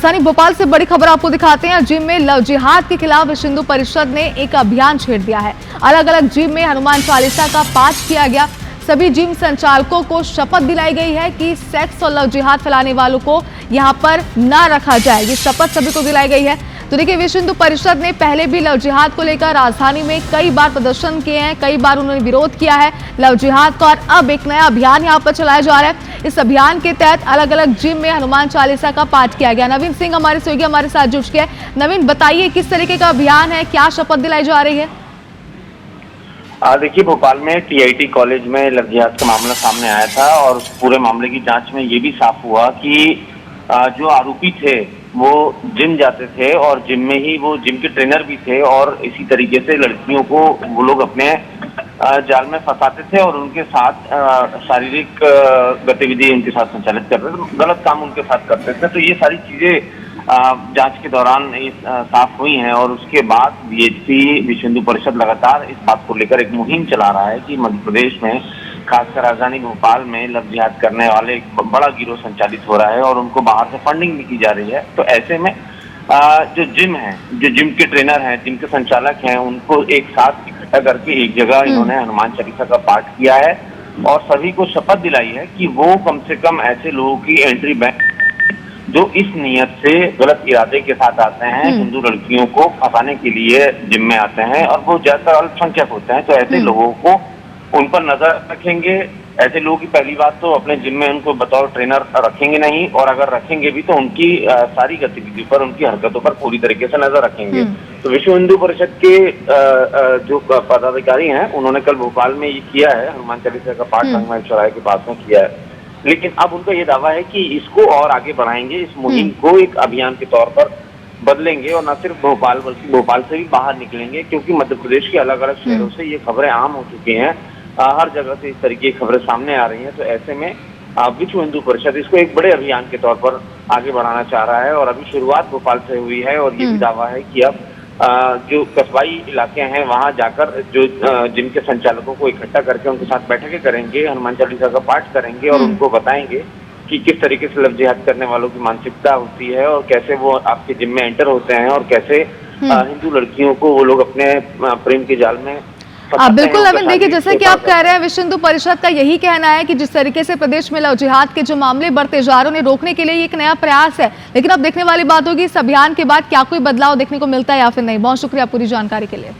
राजधानी भोपाल से बड़ी खबर आपको दिखाते हैं। जिम में लव जिहाद के खिलाफ विश्व हिंदू परिषद ने एक अभियान छेड़ दिया है। अलग अलग जिम में हनुमान चालीसा का पाठ किया गया। सभी जिम संचालकों को शपथ दिलाई गई है कि सेक्स और लव जिहाद फैलाने वालों को यहां पर न रखा जाए। ये शपथ सभी को दिलाई गई है। तो देखिए, विश्व हिंदू परिषद ने पहले भी लव जिहाद को लेकर राजधानी में कई बार प्रदर्शन किए हैं, कई बार उन्होंने विरोध किया है लव जिहाद का, और अब एक नया अभियान यहाँ पर चलाया जा रहा है। इस अभियान के तहत अलग अलग जिम में हनुमान चालीसा का पाठ किया गया। नवीन सिंह हमारे सहयोगी हमारे साथ जुड़ गए। नवीन, बताइए किस तरीके का अभियान है, क्या शपथ दिलाई जा रही है? देखिए, भोपाल में टीआईटी कॉलेज में लव जिहाद का मामला सामने आया था और उस पूरे मामले की जांच में ये भी साफ हुआ कि जो आरोपी थे वो जिम जाते थे और जिम में ही वो जिम के ट्रेनर भी थे और इसी तरीके से लड़कियों को वो लोग अपने जाल में फंसाते थे और उनके साथ शारीरिक गतिविधि उनके साथ संचालित करते थे, गलत काम उनके साथ करते थे। तो ये सारी चीजें जांच के दौरान साफ हुई हैं और उसके बाद बीएचपी विश्व हिंदू परिषद लगातार इस बात को लेकर एक मुहिम चला रहा है कि मध्य प्रदेश में खासकर राजधानी भोपाल में लव जिहाद करने वाले एक बड़ा गिरोह संचालित हो रहा है और उनको बाहर से फंडिंग भी की जा रही है। तो ऐसे में जो जिम है, जो जिम के ट्रेनर हैं, जिम के संचालक हैं, उनको एक साथ इकट्ठा करके एक जगह इन्होंने हनुमान चालीसा का पाठ किया है और सभी को शपथ दिलाई है कि वो कम से कम ऐसे लोगों की एंट्री बैन जो इस नियत से गलत इरादे के साथ आते हैं, हिंदू लड़कियों को फंसाने के लिए जिम में आते हैं और वो ज्यादातर अल्पसंख्यक होते हैं। तो ऐसे लोगों को उन पर नजर रखेंगे। ऐसे लोगों की पहली बात तो अपने जिम में उनको बतौर ट्रेनर रखेंगे नहीं, और अगर रखेंगे भी तो उनकी सारी गतिविधियों पर, उनकी हरकतों पर पूरी तरीके से नजर रखेंगे। तो विश्व हिंदू परिषद के जो पदाधिकारी हैं उन्होंने कल भोपाल में ये किया है, हनुमान चालीसा का पाठ संगम चौराहे के पास में किया है। लेकिन अब उनका ये दावा है कि इसको और आगे बढ़ाएंगे, इस मुहिम को एक अभियान के तौर पर बदलेंगे और न सिर्फ भोपाल बल्कि भोपाल से भी बाहर निकलेंगे, क्योंकि मध्य प्रदेश के अलग अलग शहरों से ये खबरें आम हो चुकी हैं। हर जगह से इस तरीके की खबरें सामने आ रही हैं। तो ऐसे में विश्व हिंदू परिषद इसको एक बड़े अभियान के तौर पर आगे बढ़ाना चाह रहा है और अभी शुरुआत भोपाल से हुई है और ये भी दावा है कि अब जो कस्बाई इलाके हैं वहां जाकर जो जिम के संचालकों को इकट्ठा करके उनके साथ बैठकें करेंगे, हनुमान चालीसा का पाठ करेंगे और उनको बताएंगे कि किस तरीके से लव जिहाद करने वालों की मानसिकता होती है और कैसे वो आपके जिम में एंटर होते हैं और कैसे हिंदू लड़कियों को वो लोग अपने प्रेम के जाल में। बिल्कुल नवीन, देखिए जैसे कि आप कह रहे हैं, विश्व हिंदू परिषद का यही कहना है कि जिस तरीके से प्रदेश में लव जिहाद के जो मामले बढ़ते जा रहे हैं उन्हें रोकने के लिए एक नया प्रयास है। लेकिन अब देखने वाली बात होगी इस अभियान के बाद क्या कोई बदलाव देखने को मिलता है या फिर नहीं। बहुत शुक्रिया पूरी जानकारी के लिए।